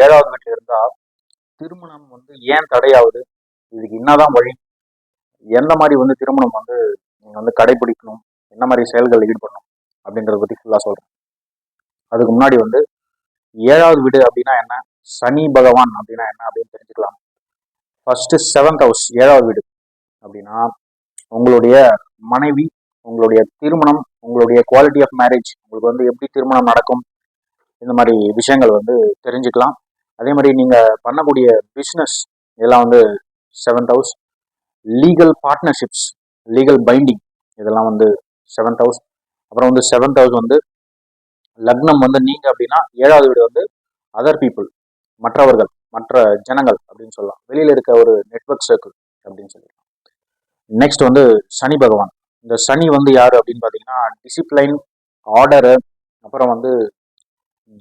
7வது வீட்டில் இருந்தா திருமணம் வந்து ஏன் தடையாகுது? இதுக்கு என்னதான் வழி? எந்த மாதிரி வந்து திருமணம் வந்து நீங்க வந்து கடைபிடிக்கணும்? என்ன மாதிரி செயல்கள் ஈடுபடணும்? அப்படின்றத பத்தி ஃபுல்லா சொல்றேன். அதுக்கு முன்னாடி வந்து 7வது வீடு அப்படின்னா என்ன? சனி பகவான் அப்படின்னா என்ன அப்படின்னு தெரிஞ்சுக்கலாம். ஃபர்ஸ்ட் 7th ஹவுஸ் 7வது வீடு அப்படின்னா உங்களுடைய மனைவி, உங்களுடைய திருமணம், உங்களுடைய குவாலிட்டி ஆஃப் மேரேஜ், உங்களுக்கு வந்து எப்படி திருமணம் நடக்கும், இந்த மாதிரி விஷயங்கள் வந்து தெரிஞ்சுக்கலாம். அதே மாதிரி நீங்க பண்ணக்கூடிய பிஸ்னஸ் இதெல்லாம் வந்து 7th house. Legal partnerships, legal binding இதெல்லாம் வந்து 7th ஹவுஸ். அப்புறம் வந்து 7th ஹவுஸ் வந்து லக்னம் வந்து நீங்க அப்படின்னா 7வது வீடு வந்து அதர் பீப்புள், மற்றவர்கள், மற்ற ஜனங்கள் அப்படின்னு சொல்லலாம். வெளியில இருக்க ஒரு நெட்வொர்க் சர்க்கிள் அப்படின்னு சொல்லலாம். நெக்ஸ்ட் வந்து சனி பகவான். இந்த சனி வந்து யாரு அப்படின்னு பாத்தீங்கன்னா டிசிப்ளைன், ஆர்டரு, அப்புறம் வந்து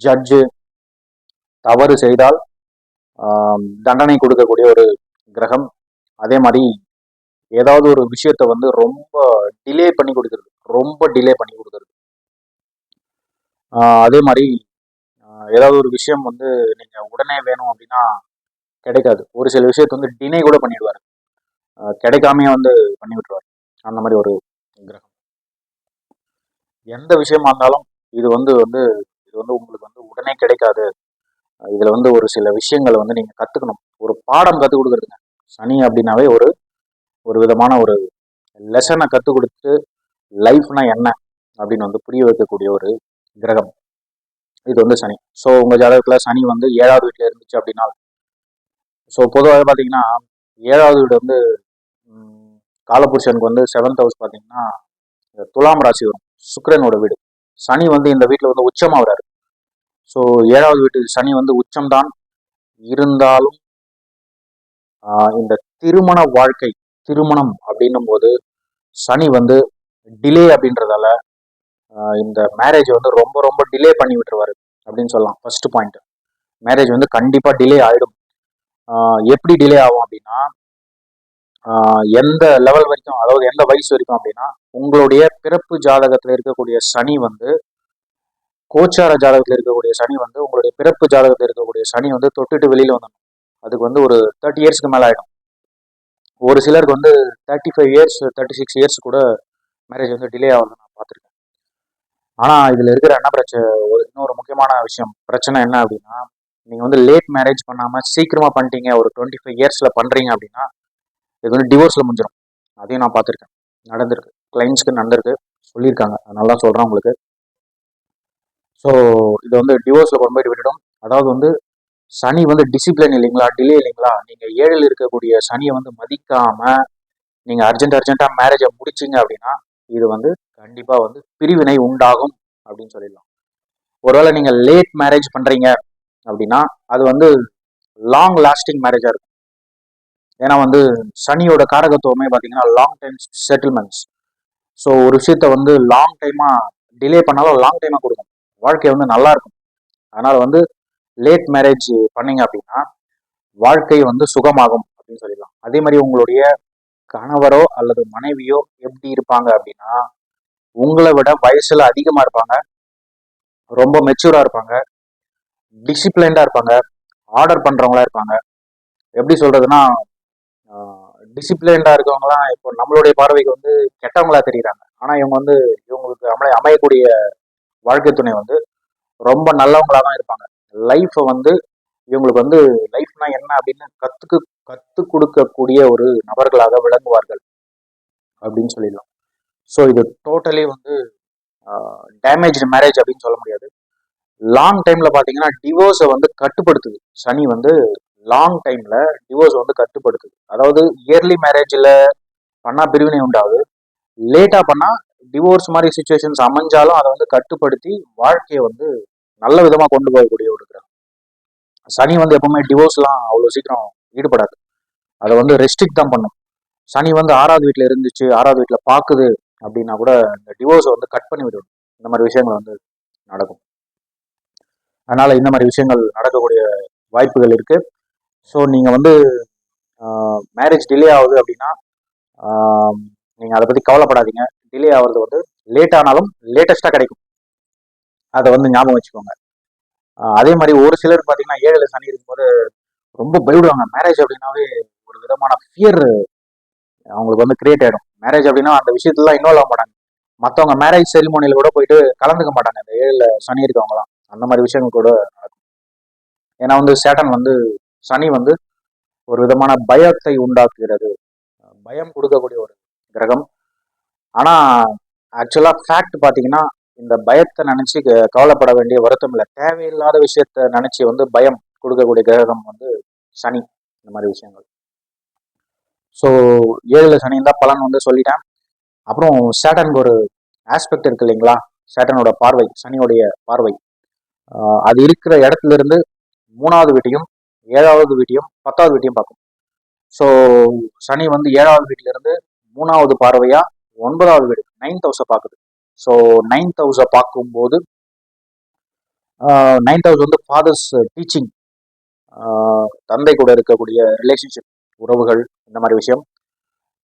ஜட்ஜு, தவறு செய்தால் தண்டனை கொடுக்கக்கூடிய ஒரு கிரகம். அதே மாதிரி ஏதாவது ஒரு விஷயத்த வந்து ரொம்ப டிலே பண்ணி கொடுக்கறது, ரொம்ப டிலே பண்ணி கொடுக்கறது. அதே மாதிரி ஏதாவது ஒரு விஷயம் வந்து நீங்க உடனே வேணும் அப்படின்னா கிடைக்காது. ஒரு சில விஷயத்த வந்து டினை கூட பண்ணிடுவாரு, கிடைக்காமையே வந்து பண்ணி விட்டுருவாரு. அந்த மாதிரி ஒரு கிரகம். எந்த விஷயமா இருந்தாலும் இது வந்து வந்து இது வந்து உங்களுக்கு வந்து உடனே கிடைக்காது. இதுல வந்து ஒரு சில விஷயங்களை வந்து நீங்க கத்துக்கணும். ஒரு பாடம் கத்துக் கொடுக்குறதுங்க. சனி அப்படின்னாவே ஒரு ஒரு விதமான ஒரு லெசனை கற்றுக் கொடுத்து லைஃப்னா என்ன அப்படின்னு வந்து புரிய வைக்கக்கூடிய ஒரு கிரகம். இது வந்து சனி. ஸோ உங்க ஜாதகத்துல சனி வந்து 7வது வீட்டில் இருந்துச்சு அப்படின்னா, ஸோ பொதுவாக பார்த்தீங்கன்னா 7வது வீடு வந்து காலபுருஷனுக்கு வந்து 7th ஹவுஸ் பார்த்தீங்கன்னா துலாம் ராசி வரும், சுக்கிரனோட வீடு. சனி வந்து இந்த வீட்டில் வந்து உச்சமாகறாரு. ஸோ 7வது வீட்டு சனி வந்து உச்சம்தான். இருந்தாலும் இந்த திருமண வாழ்க்கை, திருமணம் அப்படின்னும் போது சனி வந்து டிலே அப்படின்றதால இந்த மேரேஜ் வந்து ரொம்ப ரொம்ப டிலே பண்ணி விட்டுருவாரு அப்படின்னு சொல்லலாம். ஃபர்ஸ்ட் பாயிண்ட், மேரேஜ் வந்து கண்டிப்பா டிலே ஆயிடும். எப்படி டிலே ஆகும் அப்படின்னா, எந்த லெவல் வரைக்கும், அதாவது எந்த வயசு வரைக்கும் அப்படின்னா, உங்களுடைய பிறப்பு ஜாதகத்துல இருக்கக்கூடிய சனி வந்து, கோச்சார ஜாதகத்துல இருக்கக்கூடிய சனி வந்து உங்களுடைய பிறப்பு ஜாதகத்துல இருக்கக்கூடிய சனி வந்து தொட்டுட்டு வெளியில வந்துடும். அதுக்கு வந்து ஒரு 30 இயர்ஸ்க்கு மேல ஆயிடும். ஒரு சிலருக்கு வந்து 35 இயர்ஸ், 36 இயர்ஸ் கூட மேரேஜ் வந்து டிலே ஆகுது நான் பார்த்துருக்கேன். ஆனா இதுல இருக்கிற என்ன பிரச்சனை, இன்னொரு முக்கியமான விஷயம், பிரச்சனை என்ன அப்படின்னா, நீங்க வந்து லேட் மேரேஜ் பண்ணாம சீக்கிரமா பண்ணிட்டீங்க, ஒரு 25 இயர்ஸ்ல பண்றீங்க அப்படின்னா இது வந்து டிவோர்ஸ்ல முடிஞ்சிடும். அதையும் நான் பார்த்துருக்கேன், நடந்திருக்கு, கிளைண்ட்ஸ்க்கு நடந்திருக்கு, சொல்லியிருக்காங்க. அதனால தான் சொல்றேன் உங்களுக்கு. ஸோ இது வந்து டிவோர்ஸ்ல கொண்டு போயிட்டு விட்டுடும். அதாவது வந்து சனி வந்து டிசிப்ளின் இல்லைங்களா, டிலே இல்லைங்களா, நீங்க 7ல் இருக்கக்கூடிய சனியை வந்து மதிக்காம நீங்க அர்ஜென்ட்டா மேரேஜை முடிச்சிங்க அப்படின்னா இது வந்து கண்டிப்பா வந்து பிரிவினை உண்டாகும் அப்படின்னு சொல்லிடலாம். ஒருவேளை நீங்க லேட் மேரேஜ் பண்றீங்க அப்படின்னா அது வந்து லாங் லாஸ்டிங் மேரேஜா இருக்கும். ஏன்னா வந்து சனியோட காரகத்துவமே பார்த்தீங்கன்னா லாங் டைம் செட்டில்மெண்ட்ஸ். ஸோ ஒரு விஷயத்த வந்து லாங் டைமா டிலே பண்ணாலும் லாங் டைமா கொடுக்கும், வாழ்க்கை வந்து நல்லா இருக்கும். அதனால வந்து லேட் மேரேஜ் பண்ணீங்க அப்படின்னா வாழ்க்கை வந்து சுகமாகும் அப்படின்னு சொல்லிடலாம். அதே மாதிரி உங்களுடைய கணவரோ அல்லது மனைவியோ எப்படி இருப்பாங்க அப்படின்னா, உங்களை விட வயசுல அதிகமா இருப்பாங்க, ரொம்ப மெச்சூரா இருப்பாங்க, டிசிப்ளைன்டா இருப்பாங்க, ஆர்டர் பண்றவங்களா இருப்பாங்க. எப்படி சொல்றதுன்னா, டிசிப்ளைன்டா இருக்கவங்கலாம் இப்போ நம்மளுடைய பார்வைக்கு வந்து கெட்டவங்களா தெரியுறாங்க. ஆனா இவங்க வந்து இவங்களுக்கு அமையக்கூடிய வாழ்க்கை துணை வந்து ரொம்ப நல்லவங்களா தான் இருப்பாங்க. லைஃப்பை வந்து இவங்களுக்கு வந்து லைஃப்னா என்ன அப்படின்னு கத்து கொடுக்கக்கூடிய ஒரு நபர்களாக விளங்குவார்கள் அப்படின்னு சொல்லிடலாம். ஸோ இது டோட்டலி வந்து டேமேஜ் மேரேஜ் அப்படின்னு சொல்ல முடியாது. லாங் டைம்ல பாத்தீங்கன்னா டிவோர்ஸை வந்து கட்டுப்படுத்துது சனி வந்து. லாங் டைம்ல டிவோர்ஸ் வந்து கட்டுப்படுத்துது. அதாவது இயர்லி மேரேஜ்ல பண்ணா பிரிவினை உண்டாகுது, லேட்டா பண்ணா டிவோர்ஸ் மாதிரி சுச்சுவேஷன்ஸ் அமைஞ்சாலும் அதை வந்து கட்டுப்படுத்தி வாழ்க்கையை வந்து நல்ல விதமா கொண்டு போகக்கூடிய ஒரு கிரகம். சனி வந்து எப்பவுமே டிவோர்ஸ்லாம் அவ்வளவு சீக்கிரம் ஈடுபடாது, அதை வந்து ரெஸ்ட்ரிக்ட் தான் பண்ணும். சனி வந்து 6வது வீட்டுல இருந்துச்சு, 6வது வீட்டுல பாக்குது அப்படின்னா கூட இந்த டிவோர்ஸை வந்து கட் பண்ணி விடும். இந்த மாதிரி விஷயங்கள் வந்து நடக்கும். அதனால இந்த மாதிரி விஷயங்கள் நடக்கக்கூடிய வாய்ப்புகள் இருக்கு. ஸோ நீங்க வந்து மேரேஜ் டிலே ஆகுது அப்படின்னா நீங்க அதை பத்தி கவலைப்படாதீங்க. டிலே ஆகுறது வந்து லேட் ஆனாலும் லேட்டஸ்டா கிடைக்கும், அதை வந்து ஞாபகம் வச்சுக்கோங்க. அதே மாதிரி ஒரு சிலர் பார்த்தீங்கன்னா 7ல சனி இருக்கும்போது ரொம்ப பயப்படுவாங்க. மேரேஜ் அப்படின்னாவே ஒரு விதமான ஃபியர் அவங்களுக்கு வந்து கிரியேட் ஆயிடும். மேரேஜ் அப்படின்னா அந்த விஷயத்துலாம் இன்வால்வ் ஆக மாட்டாங்க. மற்றவங்க மேரேஜ் செரிமோனியில கூட போயிட்டு கலந்துக்க மாட்டாங்க. இந்த 7ல சனி இருக்கவங்கலாம் அந்த மாதிரி விஷயங்கள் கூட நடக்கும். ஏன்னா வந்து சேட்டன் வந்து சனி வந்து ஒரு விதமான பயத்தை உண்டாக்குகிறது, பயம் கொடுக்கக்கூடிய ஒரு கிரகம். ஆனா ஆக்சுவலா ஃபேக்ட் பாத்தீங்கன்னா இந்த பயத்தை நினைச்சு கவலைப்பட வேண்டிய வருத்தம் இல்லை. தேவையில்லாத விஷயத்த நினைச்சு வந்து பயம் கொடுக்கக்கூடிய கிரகம் வந்து சனி. இந்த மாதிரி விஷயங்கள். ஸோ 7ல சனி தான் பலன் வந்து சொல்லிட்டேன். அப்புறம் சேட்டனுக்கு ஒரு ஆஸ்பெக்ட் இருக்கு இல்லைங்களா? சேட்டனோட பார்வை, சனியோடைய பார்வை, அது இருக்கிற இடத்துல இருந்து 3வது வீட்டையும் 7வது வீட்டையும் 10வது வீட்டையும் பார்க்கும். ஸோ சனி வந்து 7வது வீட்டுல இருந்து 3வது பார்வையா 9வது வீடு 9th ஹவுஸை பார்க்குது. ஸோ 9th ஹவுஸை பார்க்கும்போது 9th ஹவுஸ் வந்து ஃபாதர்ஸ் டீச்சிங், தந்தை கூட இருக்கக்கூடிய ரிலேஷன்ஷிப், உறவுகள், இந்த மாதிரி விஷயம்.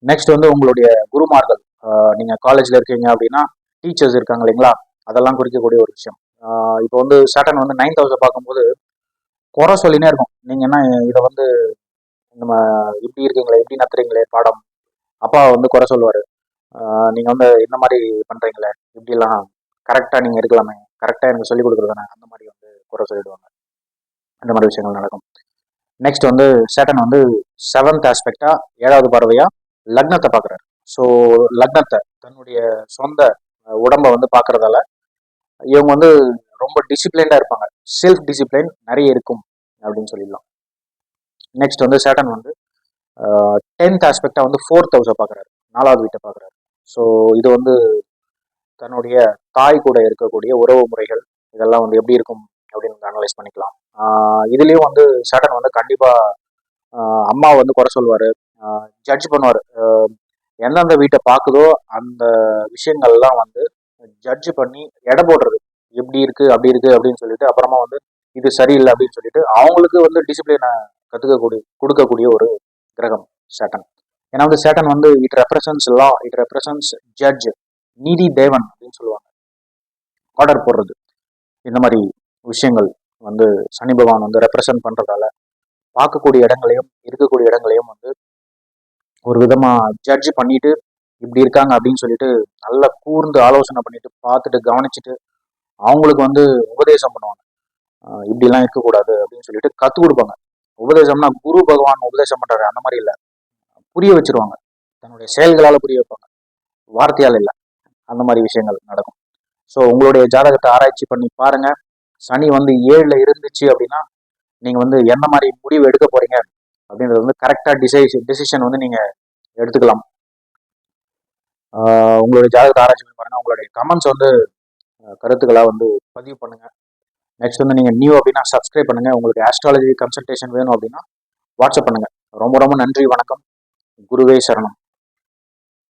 நெக்ஸ்ட் வந்து உங்களுடைய குருமார்கள், நீங்க காலேஜ்ல இருக்கீங்க அப்படின்னா டீச்சர்ஸ் இருக்காங்க இல்லைங்களா, அதெல்லாம் குறிக்கக்கூடிய ஒரு விஷயம். இப்போ வந்து சேட்டன் வந்து 9th ஹவுஸை பார்க்கும்போது குறை சொல்லினே இருக்கும். நீங்க என்ன இதை வந்து நம்ம இப்படி இருக்கீங்களே, இப்படி நத்துறீங்களே பாடம், அப்பா வந்து குறை சொல்லுவாரு. நீங்க வந்து இந்த மாதிரி பண்றீங்களே, இப்படிலாம் கரெக்டா நீங்க இருக்கலாமே, கரெக்டா எனக்கு சொல்லிக் கொடுக்குறதானே, அந்த மாதிரி வந்து குறை சொல்லிடுவாங்க. இந்த மாதிரி விஷயங்கள் நடக்கும். நெக்ஸ்ட் வந்து சேட்டன் வந்து 7th ஆஸ்பெக்டா 7வது பார்வையா லக்னத்தை பார்க்குறாரு. ஸோ லக்னத்தை தன்னுடைய சொந்த உடம்பை வந்து பார்க்கறதால இவங்க வந்து ரொம்ப டிசிப்ளைன்டா இருப்பாங்க. செல்ஃப் டிசிப்ளைன் நிறைய இருக்கும் அப்படின்னு சொல்லிடலாம். நெக்ஸ்ட் வந்து சேட்டன் வந்து 10th ஆஸ்பெக்டா வந்து 4th ஹவுஸை பார்க்குறாரு, 4வது வீட்டை பார்க்குறாரு. ஸோ இது வந்து தன்னுடைய தாய் கூட இருக்கக்கூடிய உறவு முறைகள், இதெல்லாம் வந்து எப்படி இருக்கும் அப்படின்னு அனலைஸ் பண்ணிக்கலாம். இதுலேயும் வந்து சேட்டன் வந்து கண்டிப்பா அம்மாவை வந்து குறை சொல்லுவாரு, ஜட்ஜ் பண்ணுவார். எந்தெந்த வீட்டை பார்க்குதோ அந்த விஷயங்கள்லாம் வந்து ஜட்ஜ் பண்ணி எடை போடுறது, எப்படி இருக்கு அப்படி இருக்கு அப்படின்னு சொல்லிட்டு அப்புறமா வந்து இது சரியில்லை அப்படின்னு சொல்லிட்டு அவங்களுக்கு வந்து டிசிப்ளினை கொடுக்கக்கூடிய ஒரு கிரகம் சேட்டன். ஏன்னா வந்து சேட்டன் வந்து it represents law, it represents judge, நீதி தேவன் அப்படின்னு சொல்லுவாங்க, ஆர்டர் போடுறது. இந்த மாதிரி விஷயங்கள் வந்து சனி பகவான் வந்து ரெப்ரசன்ட் பண்றதால பார்க்கக்கூடிய இடங்களையும் இருக்கக்கூடிய இடங்களையும் வந்து ஒரு விதமா ஜட்ஜ் பண்ணிட்டு இப்படி இருக்காங்க அப்படின்னு சொல்லிட்டு நல்லா கூர்ந்து ஆலோசனை பண்ணிட்டு பார்த்துட்டு கவனிச்சுட்டு அவங்களுக்கு வந்து உபதேசம் பண்ணுவாங்க. இப்படிலாம் இருக்கக்கூடாது அப்படின்னு சொல்லிட்டு கற்றுக் கொடுப்பாங்க. உபதேசம்னா குரு பகவான் உபதேசம் பண்றாரு அந்த மாதிரி இல்லை, புரிய வச்சிருவாங்க. தன்னுடைய செயல்களால புரிய வைப்பாங்க, வார்த்தையால் இல்லை. அந்த மாதிரி விஷயங்கள் நடக்கும். ஸோ உங்களுடைய ஜாதகத்தை ஆராய்ச்சி பண்ணி பாருங்க. சனி வந்து 7ல இருந்துச்சு அப்படின்னா நீங்க வந்து என்ன மாதிரி முடிவு எடுக்க போறீங்க அப்படின்றது வந்து கரெக்டா டிசிஷன் வந்து நீங்க எடுத்துக்கலாம். உங்களுடைய ஜாதகத்தை ஆராய்ச்சி பண்ணி பாருங்க. உங்களுடைய கமெண்ட்ஸ் வந்து கருத்துக்களா வந்து பதிவு பண்ணுங்க. நெக்ஸ்ட் வந்து நீங்க நியூ அப்படின்னா சப்ஸ்கிரைப் பண்ணுங்க. உங்களுக்கு ஆஸ்ட்ராலஜி கன்சல்டேஷன் வேணும் அப்படின்னா வாட்ஸ்அப் பண்ணுங்க. ரொம்ப ரொம்ப நன்றி, வணக்கம், குருவே சரணம்.